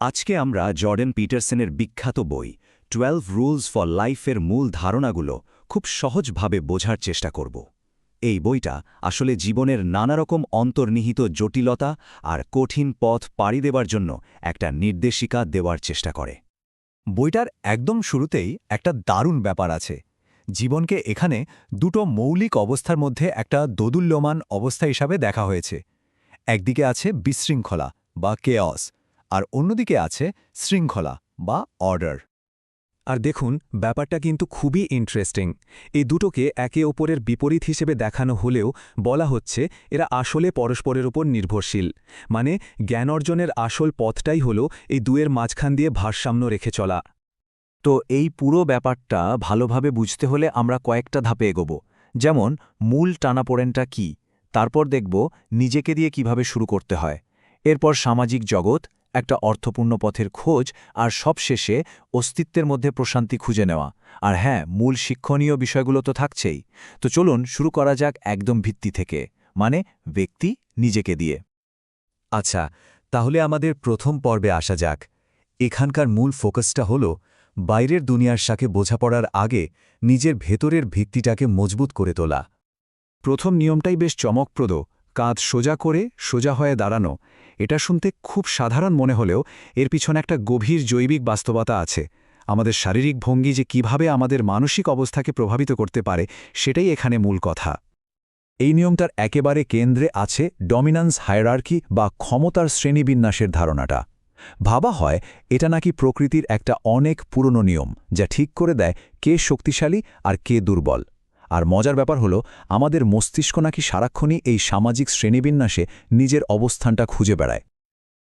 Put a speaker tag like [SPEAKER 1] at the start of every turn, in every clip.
[SPEAKER 1] আজকে আমরা জর্ডেন পিটারসনের বিখ্যাত বই 12 রুলস ফর লাইফের মূল ধারণাগুলো খুব সহজভাবে বোঝার চেষ্টা করব এই বইটা আসলে জীবনের নানারকম অন্তর্নিহিত জটিলতা আর কঠিন পথ পাড়ি দেবার জন্য একটা নির্দেশিকা দেওয়ার চেষ্টা করে।
[SPEAKER 2] বইটার একদম শুরুতেই একটা দারুণ ব্যাপার আছে। জীবনকে এখানে দুটো মৌলিক অবস্থার মধ্যে একটা দোদুল্যমান অবস্থা হিসাবে দেখা হয়েছে। একদিকে আছে বিশৃঙ্খলা বা কেয়স, আর অন্যদিকে আছে শৃঙ্খলা বা অর্ডার।
[SPEAKER 3] আর দেখুন, ব্যাপারটা কিন্তু খুবই ইন্টারেস্টিং। এই দুটোকে একে অপরের বিপরীত হিসেবে দেখানো হলেও বলা হচ্ছে এরা আসলে পরস্পরের উপর নির্ভরশীল। মানে জ্ঞান অর্জনের আসল পথটাই হল এই দুয়ের মাঝখান দিয়ে ভারসাম্য রেখে চলা।
[SPEAKER 4] তো এই পুরো ব্যাপারটা ভালোভাবে বুঝতে হলে আমরা কয়েকটা ধাপে এগোব। যেমন মূল টানাপোড়েনটা কি, তারপর দেখব নিজেকে দিয়ে কিভাবে শুরু করতে হয়, এরপর সামাজিক জগৎ, একটা অর্থপূর্ণ পথের খোঁজ, আর সবশেষে অস্তিত্বের মধ্যে প্রশান্তি খুঁজে নেওয়া। আর হ্যাঁ, মূল শিক্ষণীয় বিষয়গুলো তো থাকছেই। তো চলুন শুরু করা যাক একদম ভিত্তি থেকে, মানে ব্যক্তি নিজেকে দিয়ে।
[SPEAKER 2] আচ্ছা, তাহলে আমাদের প্রথম পর্বে আসা যাক। এখানকার মূল ফোকাসটা হল বাইরের দুনিয়ার সাথে বোঝাপড়ার আগে নিজের ভেতরের ভিত্তিটাকে মজবুত করে তোলা। প্রথম নিয়মটাই বেশ চমকপ্রদ, কাঁধ সোজা করে সোজা হয়ে দাঁড়ানো। এটা শুনতে খুব সাধারণ মনে হলেও এর পিছনে একটা গভীর জৈবিক বাস্তবতা আছে। আমাদের শারীরিক ভঙ্গি যে কিভাবে আমাদের মানসিক অবস্থাকে প্রভাবিত করতে পারে, সেটাই এখানে মূল কথা। এই নিয়মটার একেবারে কেন্দ্রে আছে ডমিন্যান্স হায়ারার্কি বা ক্ষমতার শ্রেণীবিন্যাসের ধারণাটা। ভাবা হয় এটা নাকি প্রকৃতির একটা অনেক পুরনো নিয়ম, যা ঠিক করে দেয় কে শক্তিশালী আর কে দুর্বল। আর মজার ব্যাপার হলো, আমাদের মস্তিষ্ক নাকি সারাক্ষণই এই সামাজিক শ্রেণীবিন্যাসে নিজের অবস্থানটা খুঁজে বেড়ায়।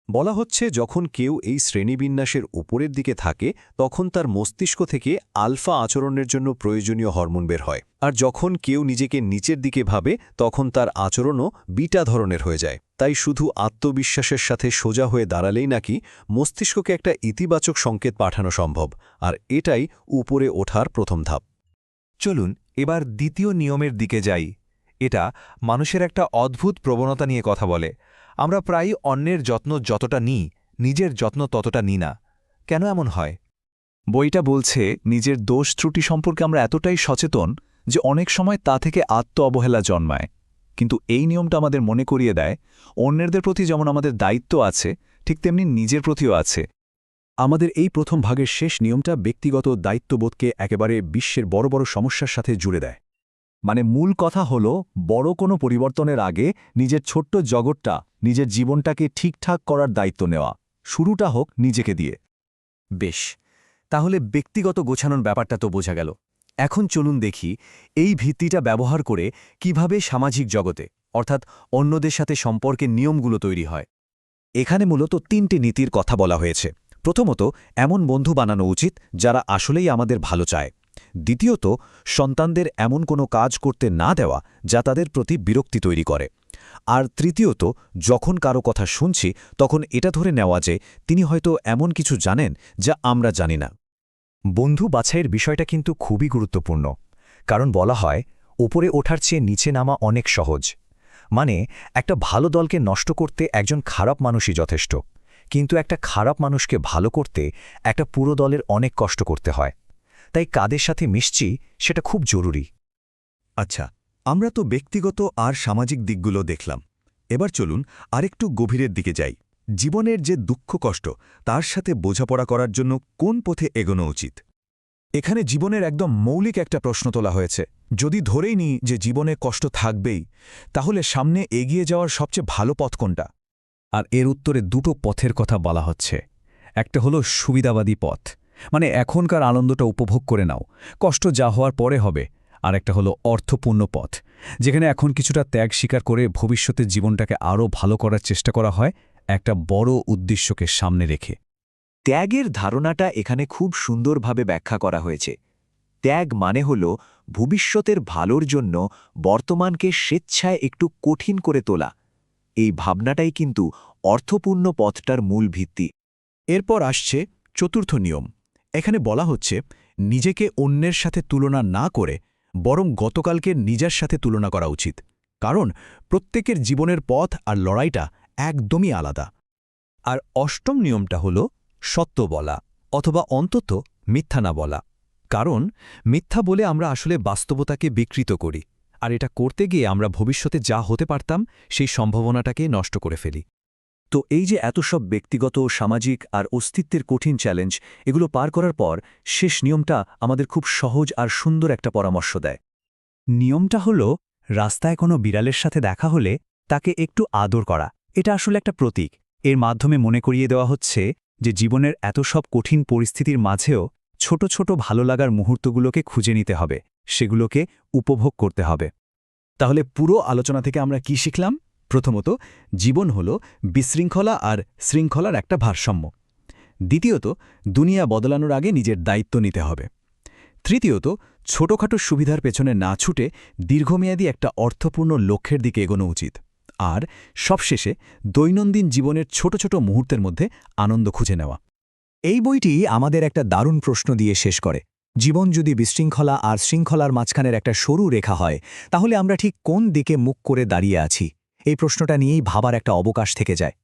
[SPEAKER 2] বলা হচ্ছে যখন কেউ এই শ্রেণীবিন্যাসের উপরের দিকে থাকে, তখন তার মস্তিষ্ক থেকে আলফা আচরণের জন্য প্রয়োজনীয় হরমোন বের হয়, আর যখন কেউ নিজেকে নিচের দিকে ভাবে, তখন তার আচরণও বিটা ধরনের হয়ে যায়। তাই শুধু আত্মবিশ্বাসের সাথে সোজা হয়ে দাঁড়ালেই নাকি মস্তিষ্ককে একটা ইতিবাচক সংকেত পাঠানো সম্ভব, আর এটাই উপরে ওঠার প্রথম ধাপ।
[SPEAKER 3] চলুন এবার দ্বিতীয় নিয়মের দিকে যাই। এটা মানুষের একটা অদ্ভুত প্রবণতা নিয়ে কথা বলে। আমরা প্রায়ই অন্যের যত্ন যতটা নিই, নিজের যত্ন ততটা নিই না। কেন এমন হয়?
[SPEAKER 2] বইটা বলছে নিজের দোষ ত্রুটি সম্পর্কে আমরা এতটাই সচেতন যে অনেক সময় তা থেকে আত্ম অবহেলা জন্মায়। কিন্তু এই নিয়মটা আমাদের মনে করিয়ে দেয়, অন্যদের প্রতি যেমন আমাদের দায়িত্ব আছে, ঠিক তেমনি নিজের প্রতিও আছে। আমাদের এই প্রথম ভাগের শেষ নিয়মটা ব্যক্তিগত দায়িত্ববোধকে একেবারে বিশ্বের বড় বড় সমস্যার সাথে জুড়ে দেয়। মানে মূল কথা হল, বড় কোনো পরিবর্তনের আগে নিজের ছোট্ট জগৎটা, নিজের জীবনটাকে ঠিকঠাক করার দায়িত্ব নেওয়া। শুরুটা হোক নিজেকে দিয়ে।
[SPEAKER 4] বেশ, তাহলে ব্যক্তিগত গোছানোর ব্যাপারটা তো বোঝা গেল। এখন চলুন দেখি এই ভিত্তিটা ব্যবহার করে কিভাবে সামাজিক জগতে, অর্থাৎ অন্যদের সাথে সম্পর্কের নিয়মগুলো তৈরি হয়।
[SPEAKER 2] এখানে মূলত ৩টি নীতির কথা বলা হয়েছে। প্রথমত, এমন বন্ধু বানানো উচিত যারা আসলেই আমাদের ভালো চায়। দ্বিতীয়ত, সন্তানদের এমন কোনো কাজ করতে না দেওয়া যা তাদের প্রতি বিরক্তি তৈরি করে। আর তৃতীয়ত, যখন কারো কথা শুনছি তখন এটা ধরে নেওয়া যে তিনি হয়তো এমন কিছু জানেন যা আমরা জানি না। বন্ধু বাছাইয়ের বিষয়টা কিন্তু খুবই গুরুত্বপূর্ণ, কারণ বলা হয় ওপরে ওঠার চেয়ে নিচে নামা অনেক সহজ। মানে একটা ভালো দলকে নষ্ট করতে একজন খারাপ মানুষই যথেষ্ট, কিন্তু একটা খারাপ মানুষকে ভালো করতে একটা পুরো দলের অনেক কষ্ট করতে হয়। তাই কাদের সাথে মিশছি সেটা খুব জরুরি। আচ্ছা, আমরা তো ব্যক্তিগত আর সামাজিক দিকগুলো দেখলাম। এবার চলুন আরেকটু গভীরের দিকে যাই। জীবনের যে দুঃখ কষ্ট, তার সাথে বোঝাপড়া করার জন্য কোন পথে এগোনো উচিত? এখানে জীবনের একদম মৌলিক একটা প্রশ্ন তোলা হয়েছে। যদি ধরেই নিই যে জীবনে কষ্ট থাকবেই, তাহলে সামনে এগিয়ে যাওয়ার সবচেয়ে ভালো পথ কোনটা? আর এর উত্তরে দুটো পথের কথা বলা হচ্ছে। একটা হলো সুবিধাবাদী পথ, মানে এখনকার আনন্দটা উপভোগ করে নাও, কষ্ট যা হওয়ার পরে হবে। আর একটা হলো অর্থপূর্ণ পথ, যেখানে এখন কিছুটা ত্যাগ স্বীকার করে ভবিষ্যতের জীবনটাকে আরও ভালো করার চেষ্টা করা হয়, একটা বড় উদ্দেশ্যকে সামনে রেখে।
[SPEAKER 4] ত্যাগের ধারণাটা এখানে খুব সুন্দরভাবে ব্যাখ্যা করা হয়েছে। ত্যাগ মানে হল ভবিষ্যতের ভালোর জন্য বর্তমানকে স্বেচ্ছায় একটু কঠিন করে তোলা। এই ভাবনাটাই কিন্তু অর্থপূর্ণ পথটার মূল ভিত্তি।
[SPEAKER 2] এরপর আসছে চতুর্থ নিয়ম। এখানে বলা হচ্ছে নিজেকে অন্যের সাথে তুলনা না করে বরং গতকালকে নিজের সাথে তুলনা করা উচিত, কারণ প্রত্যেকের জীবনের পথ আর লড়াইটা একদমই আলাদা।
[SPEAKER 3] আর অষ্টম নিয়মটা হল
[SPEAKER 2] সত্য বলা অথবা অন্তত মিথ্যা না বলা। কারণ মিথ্যা বলে আমরা আসলে বাস্তবতাকে বিকৃত করি, আর এটা করতে গিয়ে আমরা ভবিষ্যতে যা হতে পারতাম সেই সম্ভাবনাটাকে নষ্ট করে ফেলি।
[SPEAKER 1] তো এই যে এত সব ব্যক্তিগত, সামাজিক আর অস্তিত্বের কঠিন চ্যালেঞ্জ, এগুলো পার করার পর শেষ নিয়মটা আমাদের খুব সহজ আর সুন্দর একটা পরামর্শ দেয়। নিয়মটা হলো, রাস্তায় কোনো বিড়ালের সাথে দেখা হলে তাকে একটু আদর করা। এটা আসলে একটা প্রতীক। এর মাধ্যমে মনে করিয়ে দেওয়া হচ্ছে যে জীবনের এত সব কঠিন পরিস্থিতির মাঝেও ছোট ছোট ভালো লাগার মুহূর্তগুলোকে খুঁজে নিতে হবে, সেগুলোকে উপভোগ করতে হবে। তাহলে পুরো আলোচনা থেকে আমরা কি শিখলাম? প্রথমত, জীবন হল বিশৃঙ্খলা আর শৃঙ্খলার একটা ভারসাম্য। দ্বিতীয়ত, দুনিয়া বদলানোর আগে নিজের দায়িত্ব নিতে হবে। তৃতীয়ত, ছোটখাটো সুবিধার পেছনে না ছুটে দীর্ঘমেয়াদী একটা অর্থপূর্ণ লক্ষ্যের দিকে এগোনো উচিত। আর সবশেষে, দৈনন্দিন জীবনের ছোট ছোট মুহূর্তের মধ্যে আনন্দ খুঁজে নেওয়া। এই বইটি আমাদের একটা দারুণ প্রশ্ন দিয়ে শেষ করে। জীবন যদি বিশৃঙ্খলা আর শৃঙ্খলার মাঝখানের একটা সরু রেখা হয়, তাহলে আমরা ঠিক কোন দিকে মুখ করে দাঁড়িয়ে আছি? এই প্রশ্নটা নিয়েই ভাবার একটা অবকাশ থেকে যায়।